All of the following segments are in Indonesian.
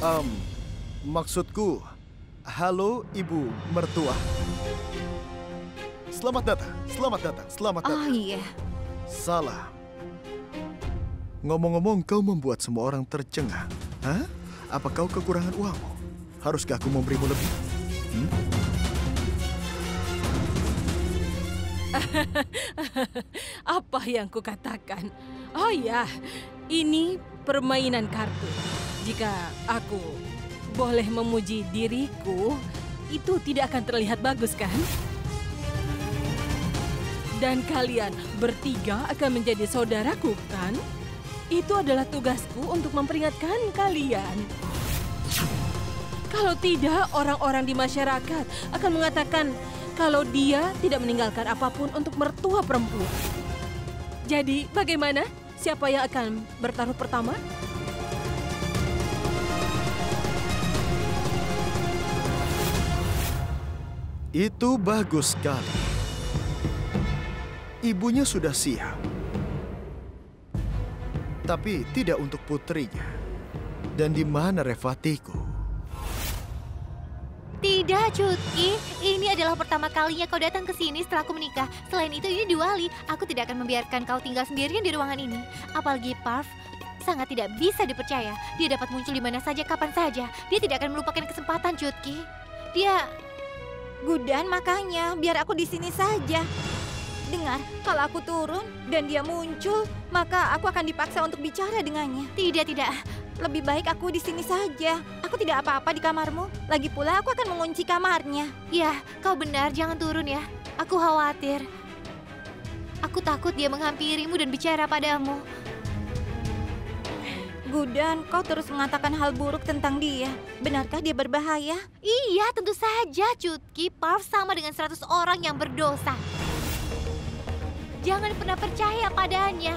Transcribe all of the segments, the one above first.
Um, Maksudku, halo ibu mertua. Selamat datang, selamat datang, selamat datang. Oh iya. Salah. Ngomong-ngomong, kau membuat semua orang tercengang. Hah? Apa kau kekurangan uangmu? Haruskah aku memberimu lebih? Apa yang kukatakan? Oh ya, ini permainan kartu. Jika aku boleh memuji diriku, itu tidak akan terlihat bagus, kan? Dan kalian bertiga akan menjadi saudaraku, kan? Itu adalah tugasku untuk memperingatkan kalian. Kalau tidak, orang-orang di masyarakat akan mengatakan kalau dia tidak meninggalkan apapun untuk mertua perempuan. Jadi, bagaimana? Siapa yang akan bertaruh pertama? Itu bagus sekali. Ibunya sudah siap. Tapi tidak untuk putrinya. Dan di mana Revatiku? Tidak, Cutki. Ini adalah pertama kalinya kau datang ke sini setelah aku menikah. Selain itu, ini Diwali. Aku tidak akan membiarkan kau tinggal sendirian di ruangan ini. Apalagi Parv sangat tidak bisa dipercaya. Dia dapat muncul di mana saja, kapan saja. Dia tidak akan melupakan kesempatan, Cutki. Dia... Gudan, makanya biar aku di sini saja. Dengar, kalau aku turun dan dia muncul, maka aku akan dipaksa untuk bicara dengannya. Tidak, tidak. Lebih baik aku di sini saja. Aku tidak apa-apa di kamarmu. Lagi pula aku akan mengunci kamarnya. Ya, kau benar. Jangan turun ya. Aku khawatir. Aku takut dia menghampirimu dan bicara padamu. Gudan, kau terus mengatakan hal buruk tentang dia. Benarkah dia berbahaya? Iya, tentu saja, Cutki. Parv sama dengan 100 orang yang berdosa. Jangan pernah percaya padanya.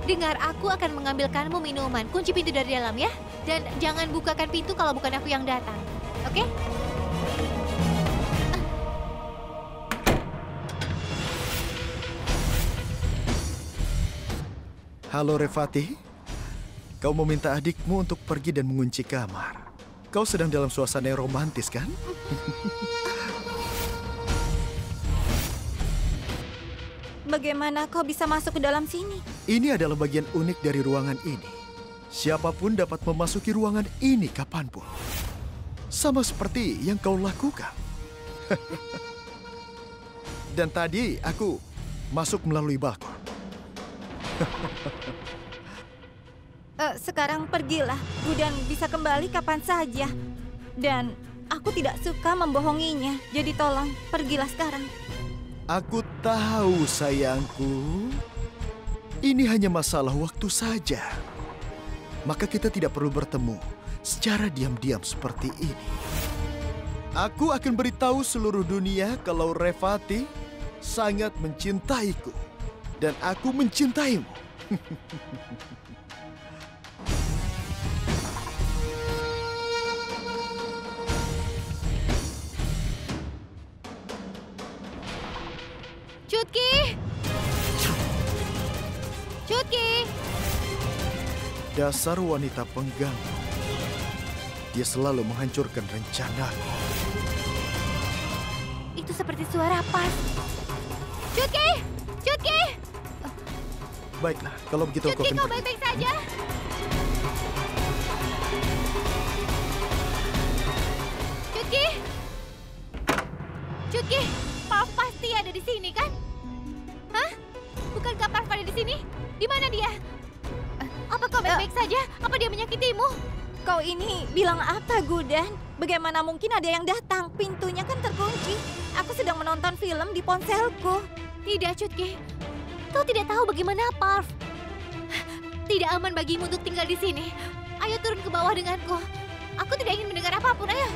Dengar, aku akan mengambilkanmu minuman. Kunci pintu dari dalam ya. Dan jangan bukakan pintu kalau bukan aku yang datang. Oke? Halo Revati. Kau meminta adikmu untuk pergi dan mengunci kamar. Kau sedang dalam suasana yang romantis, kan? Bagaimana kau bisa masuk ke dalam sini? Ini adalah bagian unik dari ruangan ini. Siapapun dapat memasuki ruangan ini kapanpun. Sama seperti yang kau lakukan. Dan tadi aku masuk melalui balkon. Sekarang pergilah. Gudan bisa kembali kapan saja. Dan aku tidak suka membohonginya. Jadi tolong, pergilah sekarang. Aku tahu, sayangku. Ini hanya masalah waktu saja. Maka kita tidak perlu bertemu secara diam-diam seperti ini. Aku akan beritahu seluruh dunia kalau Revati sangat mencintaiku. Dan aku mencintaimu. Cutki! Cutki! Dasar wanita pengganggu. Dia selalu menghancurkan rencanaku. Itu seperti suara Parv. Cutki! Cutki! Baiklah, kalau begitu aku Cutki, akan kau pergi. baik-baik saja? Cutki! Cutki, Parv pasti ada di sini, kan? Hah? Bukankah Parv ada di sini? Di mana dia? Apa kau baik-baik saja? Apa dia menyakitimu? Kau ini bilang apa, Gudan? Bagaimana mungkin ada yang datang? Pintunya kan terkunci. Aku sedang menonton film di ponselku. Tidak, Cutki. Kau tidak tahu bagaimana Parv. Tidak aman bagimu untuk tinggal di sini. Ayo turun ke bawah denganku. Aku tidak ingin mendengar apapun, ayo.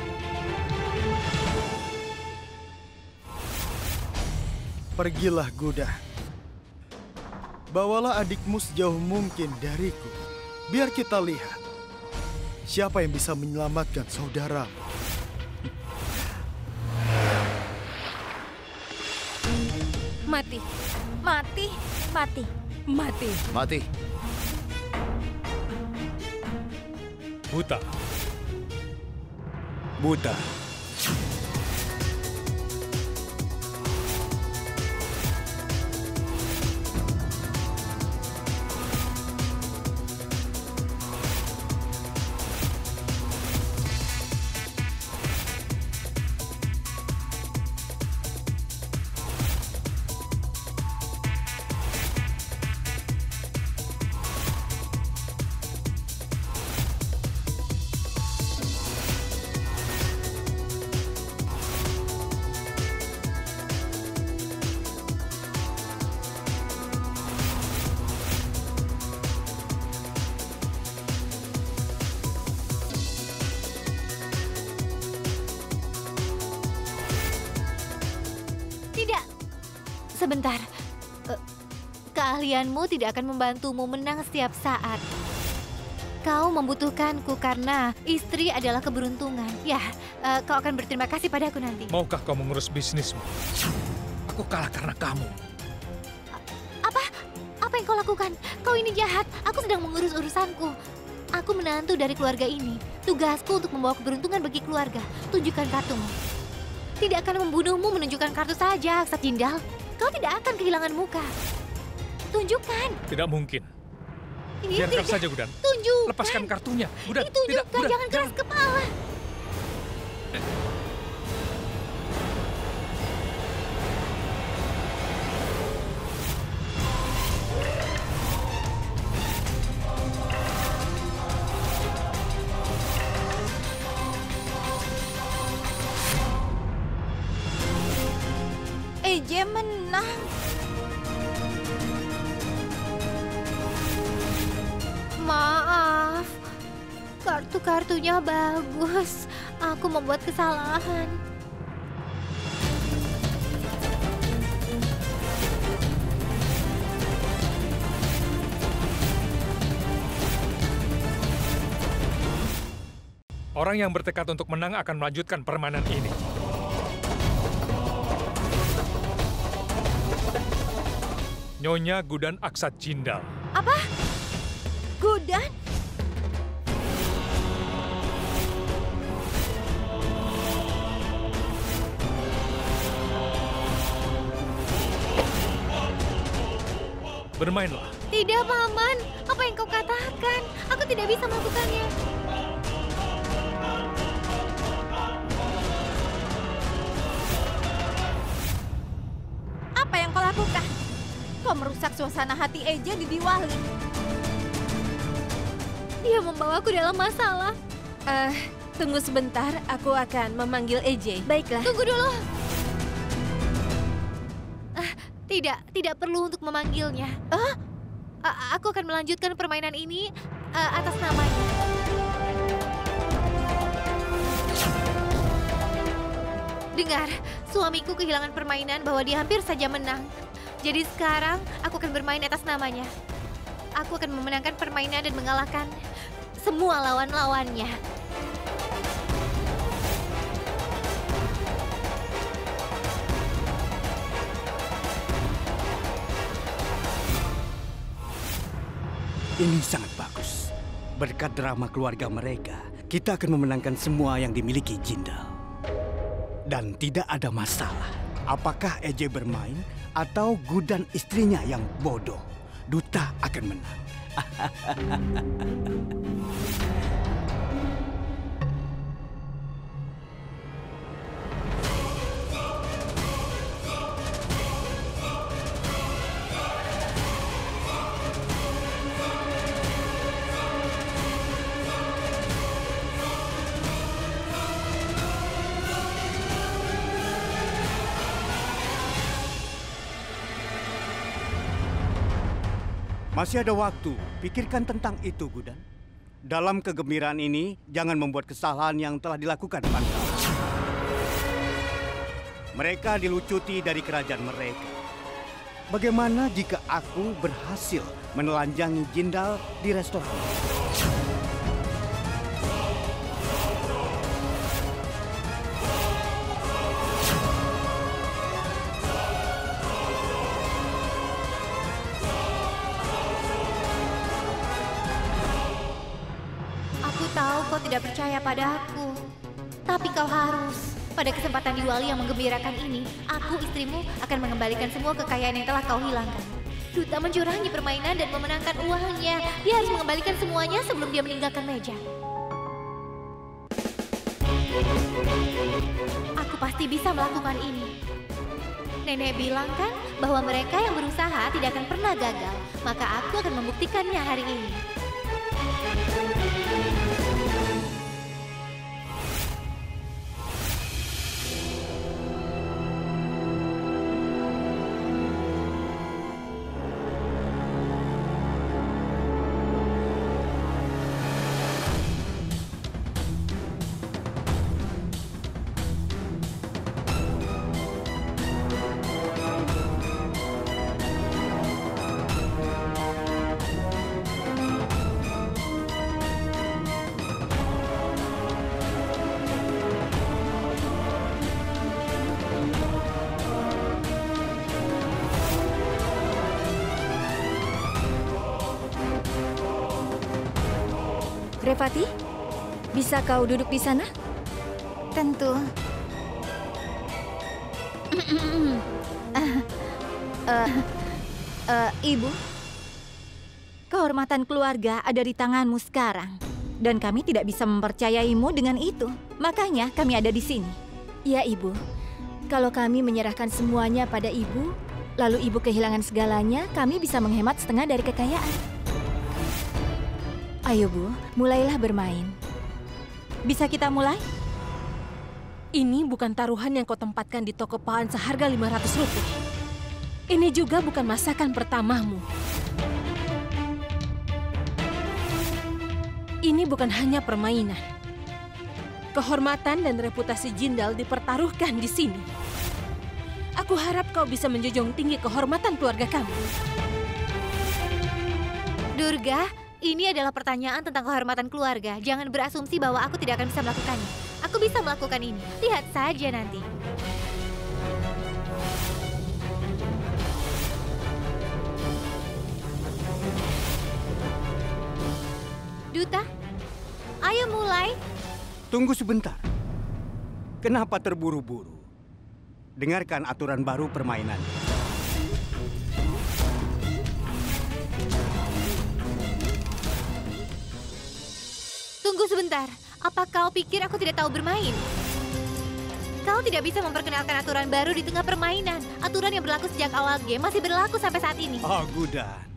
Pergilah, Gudan. Bawalah adikmu sejauh mungkin dariku. Biar kita lihat siapa yang bisa menyelamatkan saudaramu. Mati. Mati, mati. Mati. Mati. Buta. Buta. Tidak. Sebentar. Keahlianmu tidak akan membantumu menang setiap saat. Kau membutuhkanku karena istri adalah keberuntungan. Ya, kau akan berterima kasih padaku nanti. Maukah kau mengurus bisnismu? Aku kalah karena kamu. Apa yang kau lakukan? Kau ini jahat. Aku sedang mengurus urusanku. Aku menantu dari keluarga ini. Tugasku untuk membawa keberuntungan bagi keluarga. Tunjukkan kartumu. Tidak akan membunuhmu menunjukkan kartu saja, Aksat Jindal. Kau tidak akan kehilangan muka. Tunjukkan. Tidak mungkin. Ini Biarkan tidak. saja, Gudan. Tunjukkan. Lepaskan kartunya. Gudan, tidak, Tunjukkan, Gudan, jangan keras kepala. EJ menang. Maaf. Kartu-kartunya bagus. Aku membuat kesalahan. Orang yang bertekad untuk menang akan melanjutkan permainan ini. Nyonya Gudan Aksat Jindal. Apa? Gudan? Bermainlah. Tidak, Paman. Apa yang kau katakan? Aku tidak bisa melakukannya. Apa yang kau lakukan? Kau merusak suasana hati EJ di Diwali. Dia membawaku dalam masalah. Tunggu sebentar, aku akan memanggil EJ. Baiklah. Tunggu dulu. Tidak perlu untuk memanggilnya. Aku akan melanjutkan permainan ini atas namanya. Dengar, suamiku kehilangan permainan bahwa dia hampir saja menang. Jadi sekarang aku akan bermain atas namanya. Aku akan memenangkan permainan dan mengalahkan semua lawan-lawannya. Ini sangat bagus. Berkat drama keluarga mereka, kita akan memenangkan semua yang dimiliki Jindal. Dan tidak ada masalah. Apakah EJ bermain atau Gudan istrinya yang bodoh? Duta akan menang. Masih ada waktu. Pikirkan tentang itu, Gudan. Dalam kegembiraan ini, jangan membuat kesalahan yang telah dilakukan Pandhawa. Mereka dilucuti dari kerajaan mereka. Bagaimana jika aku berhasil menelanjangi Jindal di restoran? Aku tahu kau tidak percaya padaku. Tapi kau harus. Pada kesempatan Diwali yang menggembirakan ini, aku, istrimu, akan mengembalikan semua kekayaan yang telah kau hilangkan. Duta mencurangi permainan dan memenangkan uangnya. Dia harus mengembalikan semuanya sebelum dia meninggalkan meja. Aku pasti bisa melakukan ini. Nenek bilang kan bahwa mereka yang berusaha tidak akan pernah gagal. Maka aku akan membuktikannya hari ini. Revati, bisa kau duduk di sana? Tentu. Ibu, kehormatan keluarga ada di tanganmu sekarang. Dan kami tidak bisa mempercayaimu dengan itu. Makanya kami ada di sini. Ya, Ibu. Kalau kami menyerahkan semuanya pada Ibu, lalu Ibu kehilangan segalanya, kami bisa menghemat setengah dari kekayaan. Ayo, Bu, mulailah bermain. Bisa kita mulai? Ini bukan taruhan yang kau tempatkan di toko pahan seharga 500 rupiah. Ini juga bukan masakan pertamamu. Ini bukan hanya permainan. Kehormatan dan reputasi Jindal dipertaruhkan di sini. Aku harap kau bisa menjunjung tinggi kehormatan keluarga kami. Durga, ini adalah pertanyaan tentang kehormatan keluarga. Jangan berasumsi bahwa aku tidak akan bisa melakukannya. Aku bisa melakukan ini. Lihat saja nanti. Duta, ayo mulai. Tunggu sebentar. Kenapa terburu-buru? Dengarkan aturan baru permainan. Tunggu sebentar. Apa kau pikir aku tidak tahu bermain? Kau tidak bisa memperkenalkan aturan baru di tengah permainan. Aturan yang berlaku sejak awal game masih berlaku sampai saat ini. Oh, Gudan.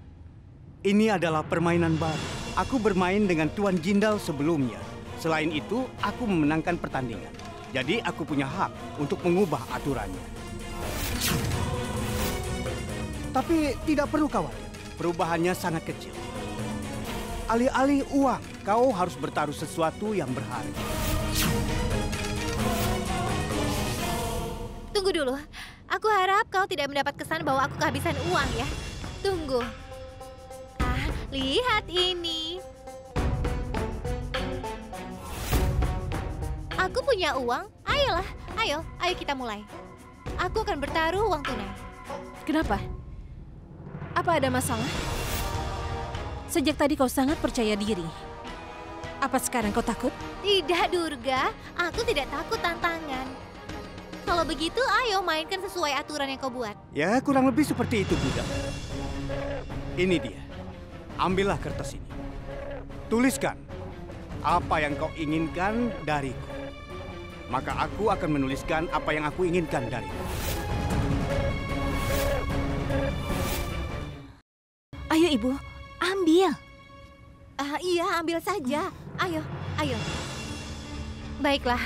Ini adalah permainan baru. Aku bermain dengan Tuan Jindal sebelumnya. Selain itu, aku memenangkan pertandingan. Jadi aku punya hak untuk mengubah aturannya. Tapi tidak perlu khawatir. Perubahannya sangat kecil. Alih-alih uang, kau harus bertaruh sesuatu yang berharga. Tunggu dulu. Aku harap kau tidak mendapat kesan bahwa aku kehabisan uang ya. Tunggu. Lihat ini. Aku punya uang. Ayolah, ayo kita mulai. Aku akan bertaruh uang tunai. Kenapa? Apa ada masalah? Sejak tadi kau sangat percaya diri. Apa sekarang kau takut? Tidak, Durga. Aku tidak takut tantangan. Kalau begitu, ayo mainkan sesuai aturan yang kau buat. Ya, kurang lebih seperti itu, Gudan. Ini dia. Ambillah kertas ini. Tuliskan apa yang kau inginkan dariku. Maka aku akan menuliskan apa yang aku inginkan dariku. Ayo, Ibu. Ambil. Iya, ambil saja. Ayo. Baiklah.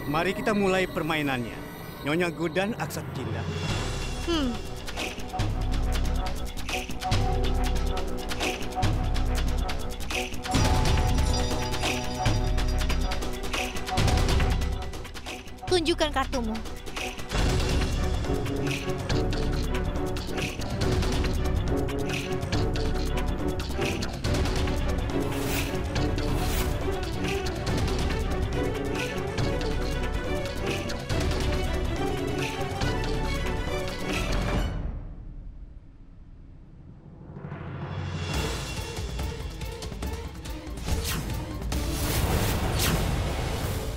Mari kita mulai permainannya. Nyonya Gudan Aksat Jindal. Tunjukkan kartumu.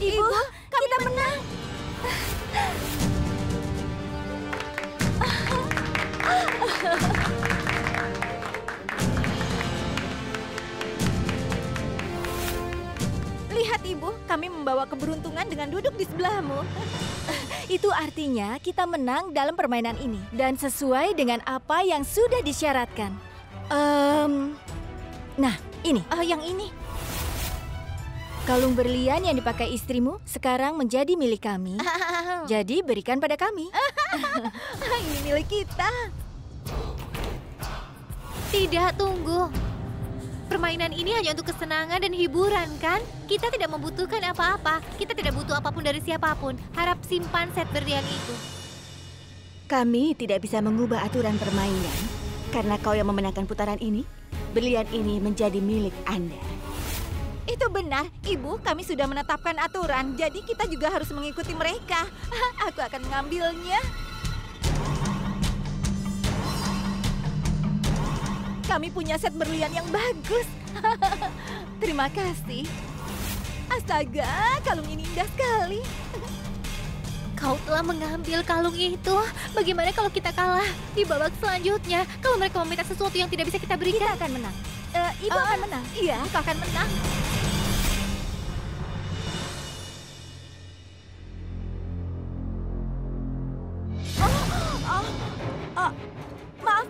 Ibu, kita menang. Lihat Ibu, kami membawa keberuntungan dengan duduk di sebelahmu. Itu artinya kita menang dalam permainan ini dan sesuai dengan apa yang sudah disyaratkan. Nah, ini. Yang ini. Kalung berlian yang dipakai istrimu sekarang menjadi milik kami. Jadi berikan pada kami. Ini milik kita. Tidak, tunggu. Permainan ini hanya untuk kesenangan dan hiburan, kan? Kita tidak membutuhkan apa-apa. Kita tidak butuh apapun dari siapapun. Harap simpan set berlian itu. Kami tidak bisa mengubah aturan permainan. Karena kau yang memenangkan putaran ini, berlian ini menjadi milik Anda. Itu benar, Ibu. Kami sudah menetapkan aturan, jadi kita juga harus mengikuti mereka. Aku akan mengambilnya. Kami punya set berlian yang bagus. Terima kasih. Astaga, kalung ini indah sekali. Kau telah mengambil kalung itu. Bagaimana kalau kita kalah di babak selanjutnya? Kalau mereka meminta sesuatu yang tidak bisa kita berikan. Kita akan menang. Ibu akan menang. Iya, kau akan menang.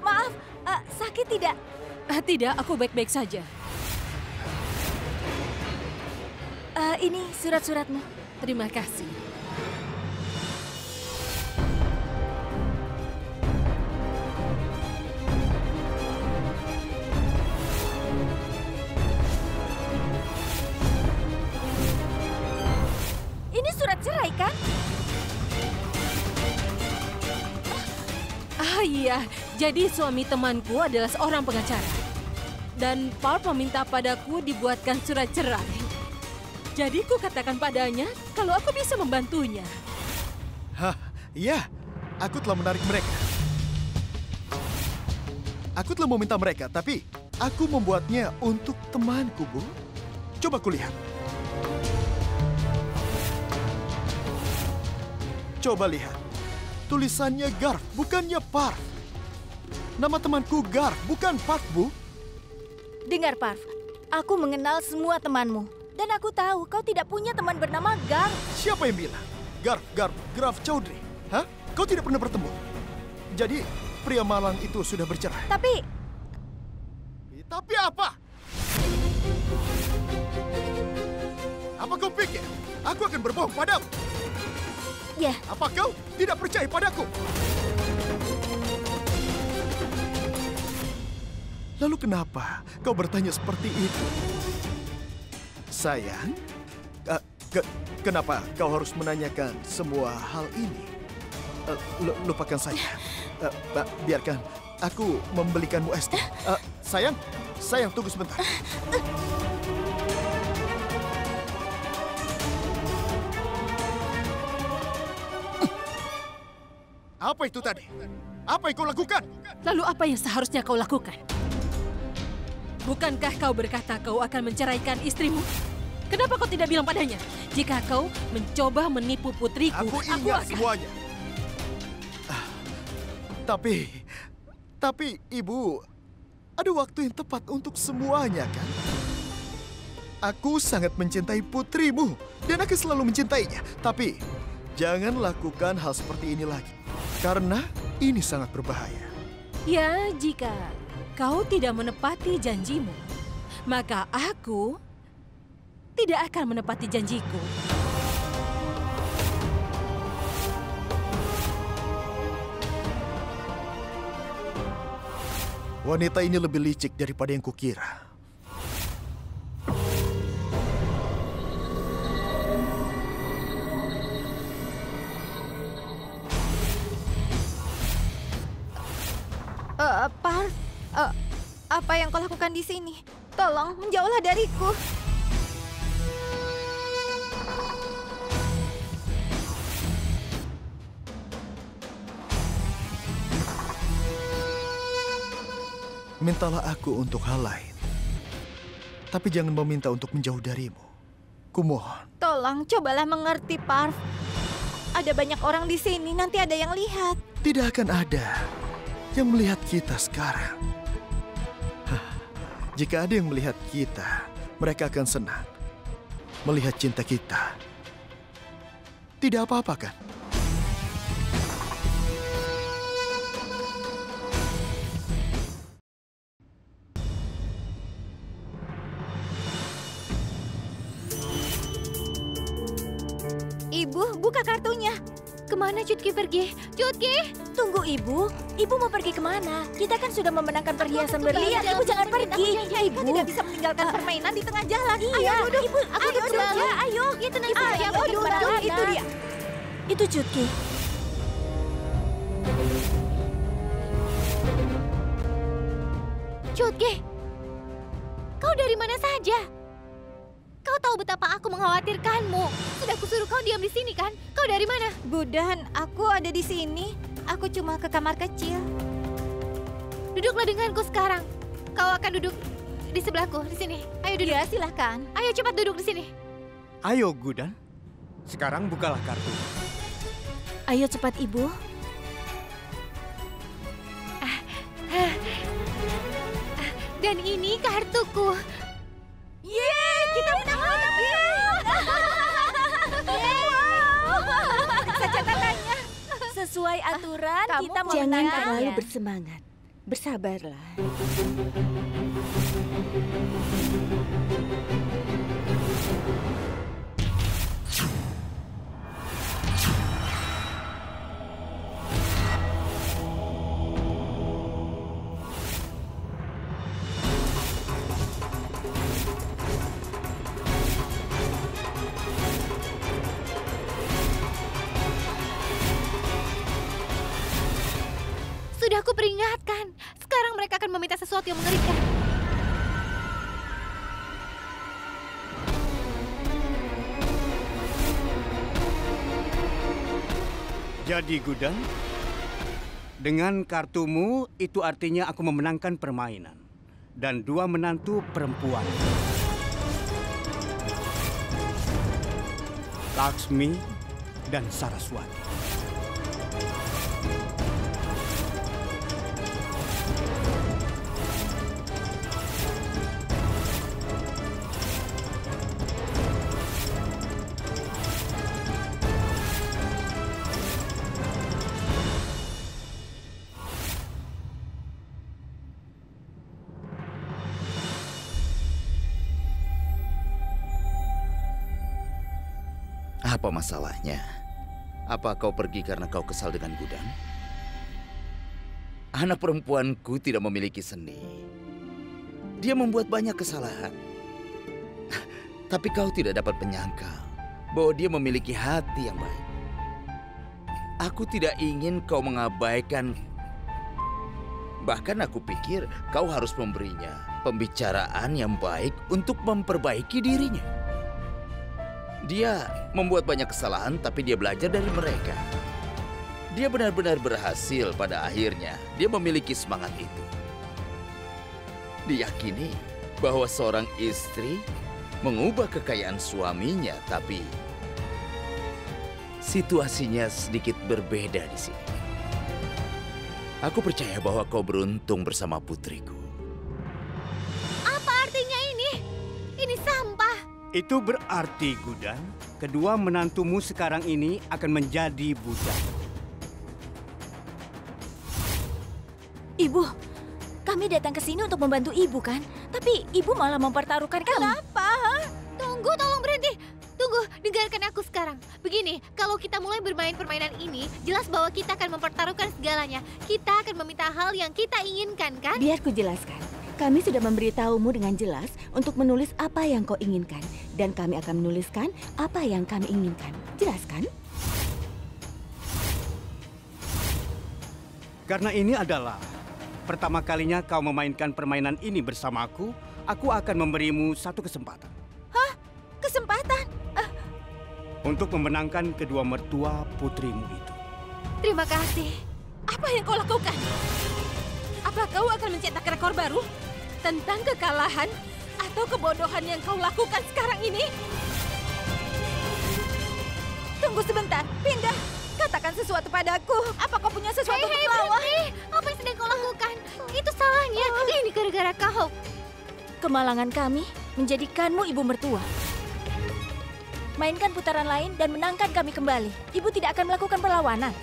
Maaf. Sakit tidak? Tidak, aku baik-baik saja. Ini surat-suratmu. Terima kasih. Ini surat cerai, kan? Iya, jadi suami temanku adalah seorang pengacara. Dan Parf meminta padaku dibuatkan surat cerai. Jadi ku katakan padanya kalau aku bisa membantunya. Hah, iya. Aku telah menarik mereka. Aku telah meminta mereka, tapi aku membuatnya untuk temanku, Bu. Coba kulihat. Coba lihat. Tulisannya Garf, bukannya Parf. Nama temanku Garf, bukan Parf, Bu. Dengar, Parf. Aku mengenal semua temanmu. Dan aku tahu kau tidak punya teman bernama Garf. Siapa yang bilang? Graf Chaudhry. Hah? Kau tidak pernah bertemu? Jadi, pria malang itu sudah bercerai. Tapi apa? Apa kau pikir? Aku akan berbohong padamu? ya, Apa kau tidak percaya padaku? Lalu kenapa kau bertanya seperti itu? Sayang, kenapa kau harus menanyakan semua hal ini? Lupakan saja. Biarkan aku membelikanmu es teh. Sayang, tunggu sebentar. Apa itu tadi? Apa yang kau lakukan? Lalu apa yang seharusnya kau lakukan? Bukankah kau berkata kau akan menceraikan istrimu? Kenapa kau tidak bilang padanya? Jika kau mencoba menipu putriku, Aku ingat semuanya. Tapi Ibu, ada waktu yang tepat untuk semuanya, kan? Aku sangat mencintai putrimu dan aku selalu mencintainya. Tapi jangan lakukan hal seperti ini lagi, karena ini sangat berbahaya. Ya, jika kau tidak menepati janjimu, maka aku tidak akan menepati janjiku. Wanita ini lebih licik daripada yang kukira. Apa yang kau lakukan di sini? Tolong, menjauhlah dariku. Mintalah aku untuk hal lain. Tapi jangan meminta untuk menjauh darimu. Kumohon. Tolong, cobalah mengerti, Parv. Ada banyak orang di sini, nanti ada yang lihat. Tidak akan ada yang melihat kita sekarang. Jika ada yang melihat kita, mereka akan senang melihat cinta kita. Tidak apa-apa kan? Ibu, buka kartunya. Kemana Cutki pergi? Cutki! Tunggu Ibu. Ibu mau pergi kemana? Kita kan sudah memenangkan perhiasan berlian. Ibu jangan pergi. Ibu tidak bisa meninggalkan permainan di tengah jalan. Iya, Ayo duduk. Ibu, Aku ayo duduk saja. ayo. Ya tenang Ayo, saja, pergi duduk. kemana-mana. Itu dia. Itu Cutki. Cutki! Kau dari mana saja? Kau tahu betapa aku mengkhawatirkanmu. Sudah kusuruh kau diam di sini kan? Kau dari mana? Budan, aku ada di sini. Aku cuma ke kamar kecil. Duduklah denganku sekarang. Kau akan duduk di sebelahku, di sini. Ayo duduk. Ya, silahkan. Ayo cepat duduk di sini. Ayo, Gudan. Sekarang bukalah kartu. Ayo cepat Ibu. Dan ini kartuku. Yeay, kita menang. Bisa catatannya. Sesuai aturan Kamu kita mau Jangan memenangkan. terlalu bersemangat. Bersabarlah. Sudah aku peringatkan. Sekarang mereka akan meminta sesuatu yang mengerikan. Jadi, Gudan, dengan kartumu itu artinya aku memenangkan permainan. Dan 2 menantu perempuan. Laksmi dan Saraswati. Apa masalahnya? Apa kau pergi karena kau kesal dengan Gudan? Anak perempuanku tidak memiliki seni. Dia membuat banyak kesalahan. Tapi kau tidak dapat menyangkal bahwa dia memiliki hati yang baik. Aku tidak ingin kau mengabaikan. Bahkan aku pikir kau harus memberinya pembicaraan yang baik untuk memperbaiki dirinya. Dia membuat banyak kesalahan, tapi dia belajar dari mereka. Dia benar-benar berhasil pada akhirnya. Dia memiliki semangat itu. Diyakini bahwa seorang istri mengubah kekayaan suaminya, tapi situasinya sedikit berbeda di sini. Aku percaya bahwa kau beruntung bersama putriku. Apa artinya ini? Ini sampah. Itu berarti, Gudan, kedua menantumu sekarang ini akan menjadi budak. Ibu, kami datang ke sini untuk membantu Ibu kan? Tapi Ibu malah mempertaruhkan kami. Kenapa? Tunggu, tolong berhenti. Tunggu, dengarkan aku sekarang. Begini, kalau kita mulai bermain permainan ini, jelas bahwa kita akan mempertaruhkan segalanya. Kita akan meminta hal yang kita inginkan, kan? Biar ku jelaskan. Kami sudah memberitahumu dengan jelas untuk menulis apa yang kau inginkan. Dan kami akan menuliskan apa yang kami inginkan. Jelas kan? Karena ini adalah pertama kalinya kau memainkan permainan ini bersamaku, aku akan memberimu satu kesempatan. Hah? Kesempatan? Untuk memenangkan kedua mertua putrimu itu. Terima kasih. Apa yang kau lakukan? Apa kau akan mencetak rekor baru tentang kekalahan atau kebodohan yang kau lakukan sekarang ini? Tunggu sebentar, pindah. Katakan sesuatu padaku. Apa kau punya sesuatu untuk melawan? Berhenti! Apa yang sedang kau lakukan? Itu salahnya. Ini gara-gara kau. Kemalangan kami menjadikanmu ibu mertua. Mainkan putaran lain dan menangkan kami kembali. Ibu tidak akan melakukan perlawanan.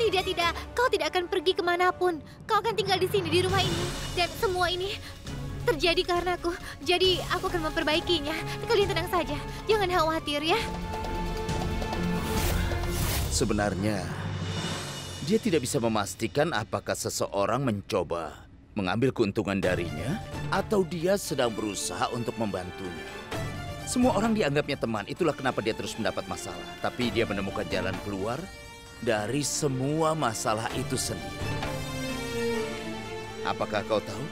Tidak. Kau tidak akan pergi kemanapun. Kau akan tinggal di sini, di rumah ini. Dan semua ini terjadi karena aku. Jadi aku akan memperbaikinya. Kalian tenang saja. Jangan khawatir ya. Sebenarnya, dia tidak bisa memastikan apakah seseorang mencoba mengambil keuntungan darinya atau dia sedang berusaha untuk membantunya. Semua orang dianggapnya teman, itulah kenapa dia terus mendapat masalah. Tapi dia menemukan jalan keluar dari semua masalah itu sendiri. Apakah kau tahu?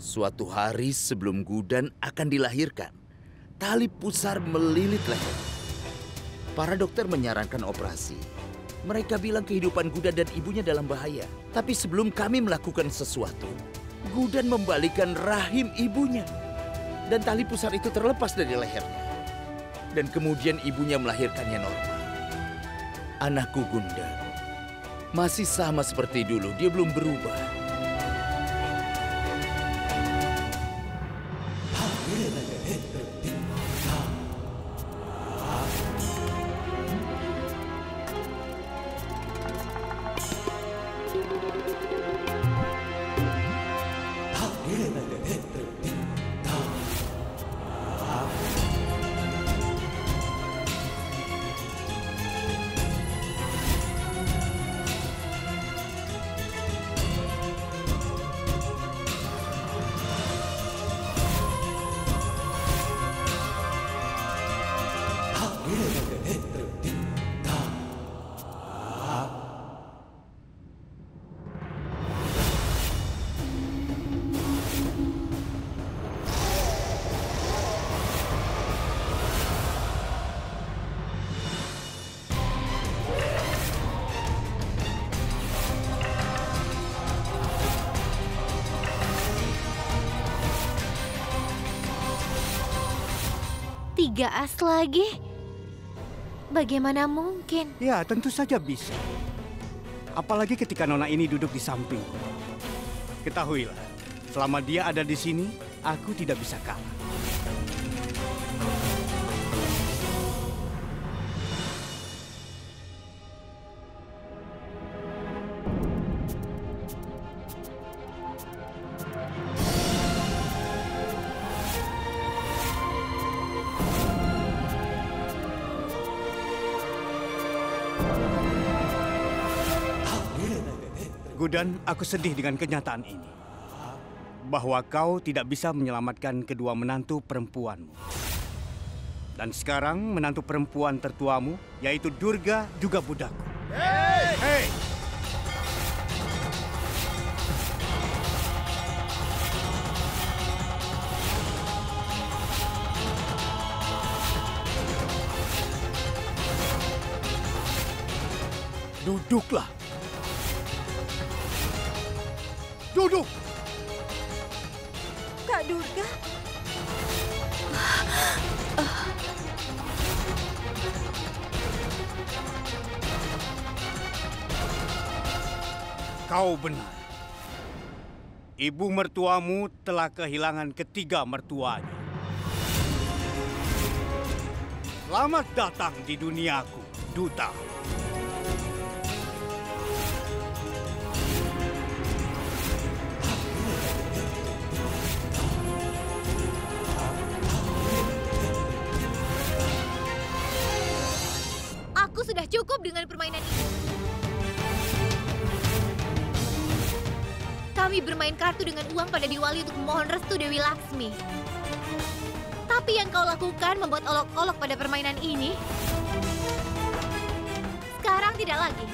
Suatu hari sebelum Gudan akan dilahirkan, tali pusar melilit leher. Para dokter menyarankan operasi. Mereka bilang kehidupan Gudan dan ibunya dalam bahaya. Tapi sebelum kami melakukan sesuatu, Gudan membalikan rahim ibunya. Dan tali pusar itu terlepas dari lehernya. Dan kemudian ibunya melahirkannya normal. Anakku Gudan masih sama seperti dulu, dia belum berubah. Tiga as lagi? Bagaimana mungkin? Ya, tentu saja bisa. Apalagi ketika nona ini duduk di samping. Ketahuilah, selama dia ada di sini, aku tidak bisa kalah. Gudan, aku sedih dengan kenyataan ini. Bahwa kau tidak bisa menyelamatkan kedua menantu perempuanmu. Dan sekarang menantu perempuan tertuamu, yaitu Durga, juga budakku. Hei! Duduklah. Duduk! Kak Durga? Kau benar. Ibu mertuamu telah kehilangan ketiga mertuanya. Selamat datang di duniaku, Duta. Aku sudah cukup dengan permainan ini. Kami bermain kartu dengan uang pada Diwali untuk memohon restu Dewi Laksmi. Tapi yang kau lakukan membuat olok-olok pada permainan ini. Sekarang tidak lagi.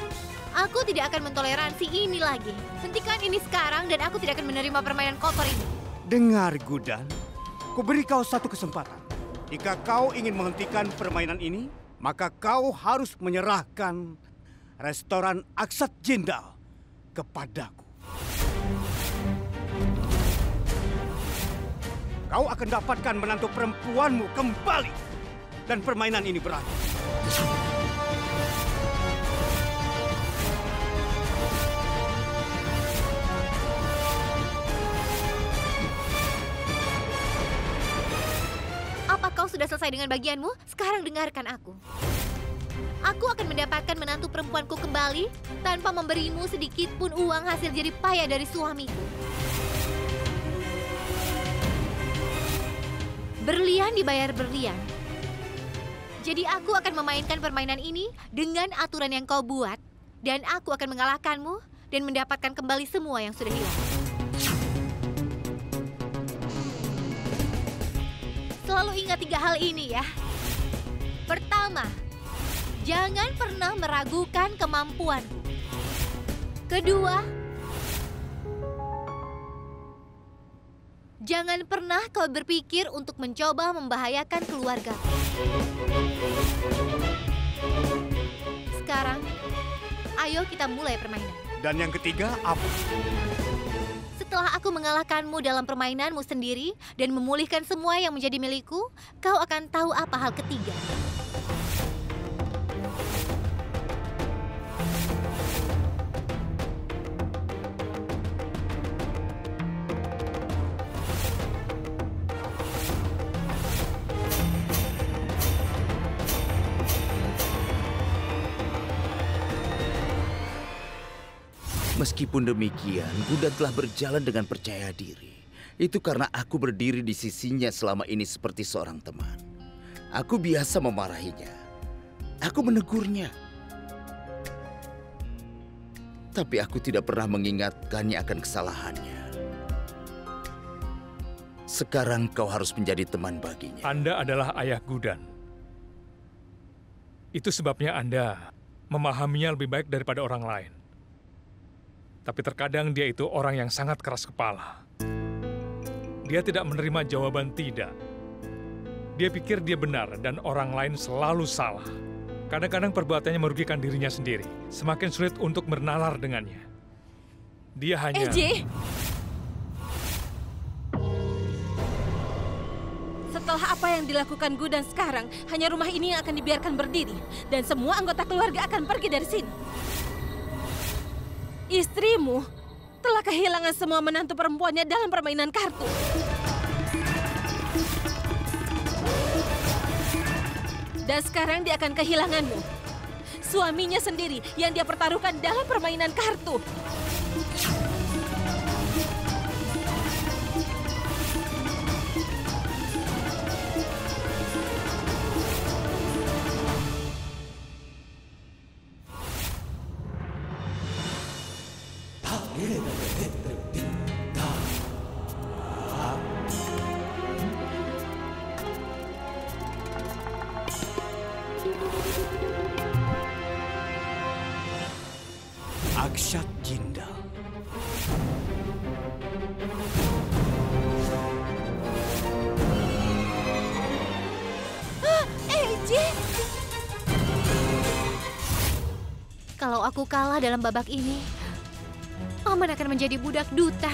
Aku tidak akan mentoleransi ini lagi. Hentikan ini sekarang dan aku tidak akan menerima permainan kotor ini. Dengar, Gudan. Kuberi kau satu kesempatan. Jika kau ingin menghentikan permainan ini, maka kau harus menyerahkan restoran Aksat Jindal kepadaku. Kau akan dapatkan menantu perempuanmu kembali. Dan permainan ini berakhir. Apa kau sudah selesai dengan bagianmu? Sekarang dengarkan aku. Aku akan mendapatkan menantu perempuanku kembali tanpa memberimu sedikit pun uang hasil jerih payah dari suamiku. Berlian dibayar berlian. Jadi aku akan memainkan permainan ini dengan aturan yang kau buat. Dan aku akan mengalahkanmu dan mendapatkan kembali semua yang sudah hilang. Selalu ingat 3 hal ini ya. Pertama, jangan pernah meragukan kemampuanku. Kedua, jangan pernah kau berpikir untuk mencoba membahayakan keluarga. Sekarang, ayo kita mulai permainan. Dan yang ketiga apa? Setelah aku mengalahkanmu dalam permainanmu sendiri dan memulihkan semua yang menjadi milikku, kau akan tahu apa hal ketiga. Meskipun demikian, Gudan telah berjalan dengan percaya diri. Itu karena aku berdiri di sisinya selama ini seperti seorang teman. Aku biasa memarahinya. Aku menegurnya. Tapi aku tidak pernah mengingatkannya akan kesalahannya. Sekarang kau harus menjadi teman baginya. Anda adalah ayah Gudan. Itu sebabnya Anda memahaminya lebih baik daripada orang lain. Tapi terkadang dia itu orang yang sangat keras kepala. Dia tidak menerima jawaban tidak. Dia pikir dia benar dan orang lain selalu salah. Kadang-kadang perbuatannya merugikan dirinya sendiri. Semakin sulit untuk bernalar dengannya. Dia hanya... EJ! Setelah apa yang dilakukan Gudan sekarang, hanya rumah ini yang akan dibiarkan berdiri. Dan semua anggota keluarga akan pergi dari sini. Istrimu telah kehilangan semua menantu perempuannya dalam permainan kartu. Dan sekarang dia akan kehilanganmu. Suaminya sendiri yang dia pertaruhkan dalam permainan kartu. Aksat Jindal. EJ! Kalau aku kalah dalam babak ini, Paman akan menjadi budak duta.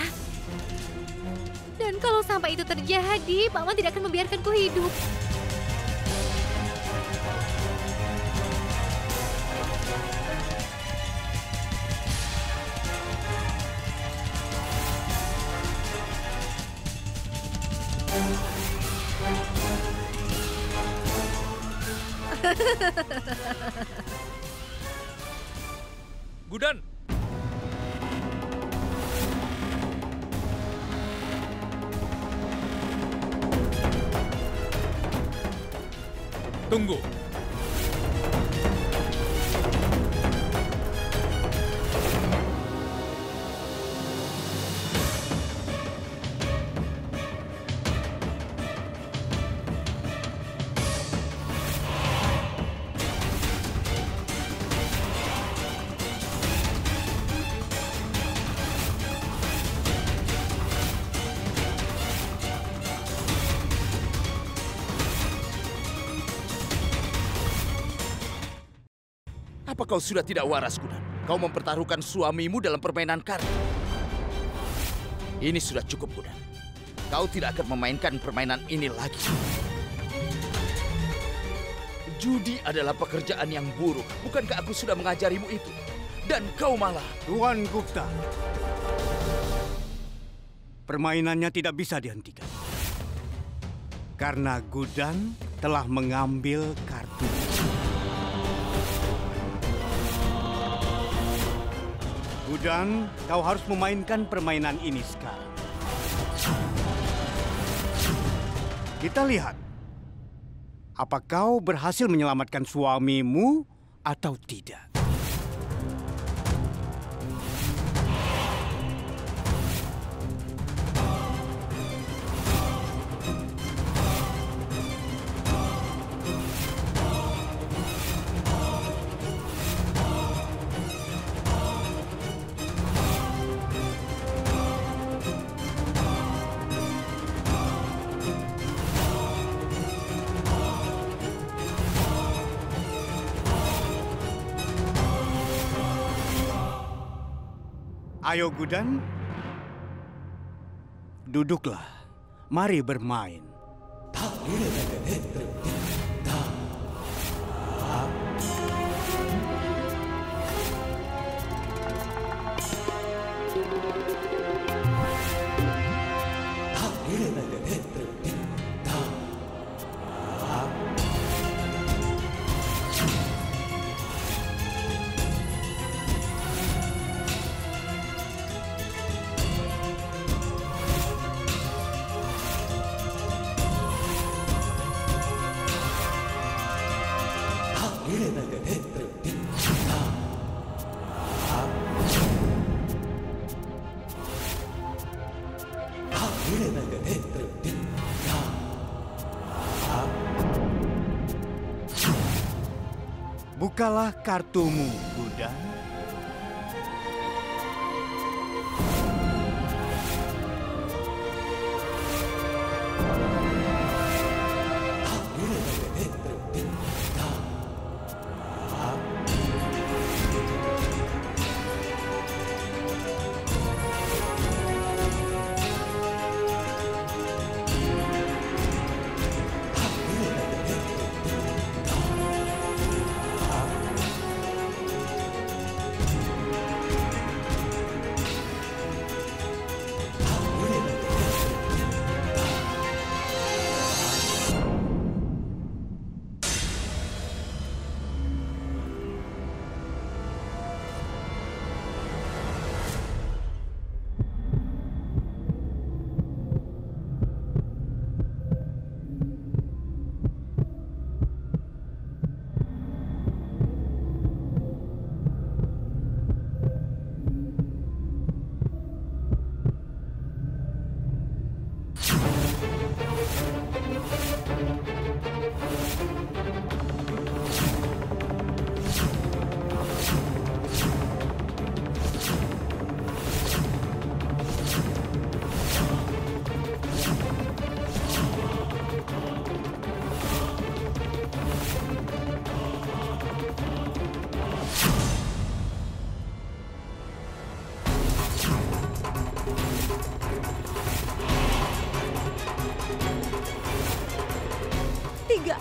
Dan kalau sampai itu terjadi, Paman tidak akan membiarkanku hidup. Gudan! Tunggu. Apa kau sudah tidak waras, Gudan? Kau mempertaruhkan suamimu dalam permainan kartu. Ini sudah cukup, Gudan. Kau tidak akan memainkan permainan ini lagi. Judi adalah pekerjaan yang buruk. Bukankah aku sudah mengajarimu itu? Dan kau malah... Tuan Gupta, permainannya tidak bisa dihentikan. Karena Gudan telah mengambil kartu. Gudan, kau harus memainkan permainan ini sekarang. Kita lihat. Apa kau berhasil menyelamatkan suamimu atau tidak? Ayo Gudan, duduklah. Mari bermain. Bukalah kartumu, Gudan.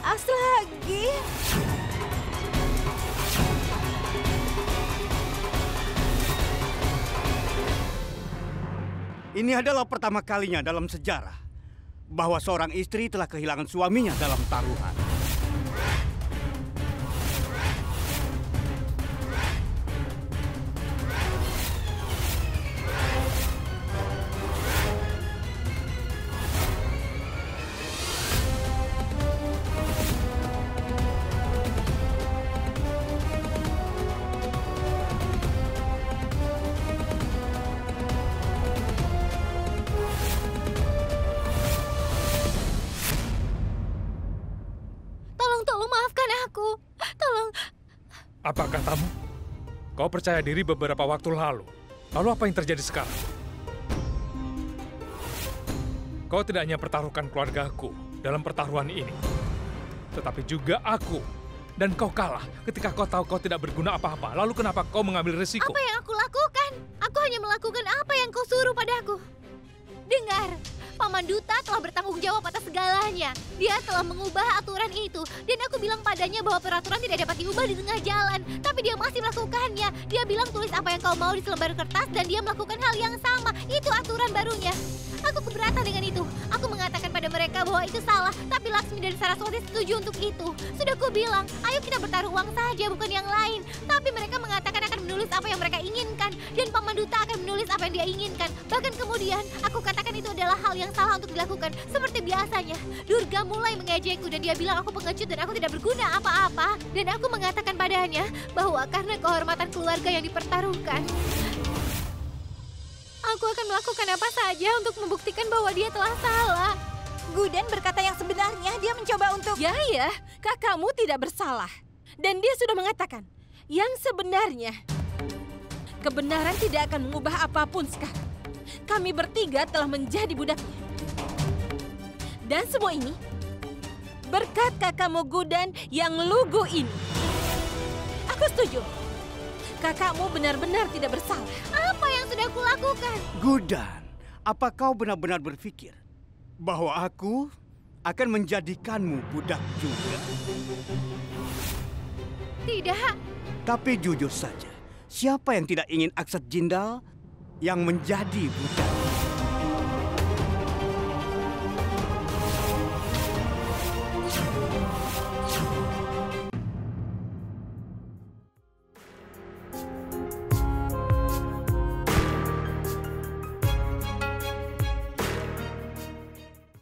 As lagi. Ini adalah pertama kalinya dalam sejarah bahwa seorang istri telah kehilangan suaminya dalam taruhan. Apa katamu? Kau percaya diri beberapa waktu lalu. Lalu apa yang terjadi sekarang? Kau tidak hanya pertaruhkan keluargaku dalam pertaruhan ini, tetapi juga aku Dan kau kalah ketika kau tahu kau tidak berguna apa-apa. Lalu kenapa kau mengambil risiko? Apa yang aku lakukan? Aku hanya melakukan apa yang kau suruh padaku. Dengar, Paman Duta telah bertanggung jawab atas segalanya. Dia telah mengubah aturan itu. Dan aku bilang padanya bahwa peraturan tidak dapat diubah di tengah jalan. Tapi dia masih melakukannya. Dia bilang tulis apa yang kau mau di selembar kertas dan dia melakukan hal yang sama. Itu aturan barunya. Aku keberatan dengan itu. Aku mengatakan pada mereka bahwa itu salah. Tapi Laksmi dan Saraswati setuju untuk itu. Sudah ku bilang, ayo kita bertaruh uang saja, bukan yang lain. Tapi mereka mengatakan akan menulis apa yang mereka inginkan. Dan Paman Duta akan menulis apa yang dia inginkan. Bahkan kemudian, aku katakan itu adalah hal yang salah untuk dilakukan. Seperti biasanya, Durga mulai mengejekku dan dia bilang aku pengecut dan aku tidak berguna apa-apa. Dan aku mengatakan padanya bahwa karena kehormatan keluarga yang dipertaruhkan, aku akan melakukan apa saja untuk membuktikan bahwa dia telah salah. Gudan berkata yang sebenarnya. Dia mencoba untuk... Ya, kakakmu tidak bersalah. Dan dia sudah mengatakan yang sebenarnya. Kebenaran tidak akan mengubah apapun sekarang. Kami bertiga telah menjadi budaknya. Dan semua ini berkat kakakmu Gudan yang lugu ini. Aku setuju. Kakakmu benar-benar tidak bersalah. Apa yang sudah kulakukan? Gudan, apa kau benar-benar berpikir bahwa aku akan menjadikanmu budak juga? Tidak. Tapi jujur saja, siapa yang tidak ingin Aksat Jindal yang menjadi budak?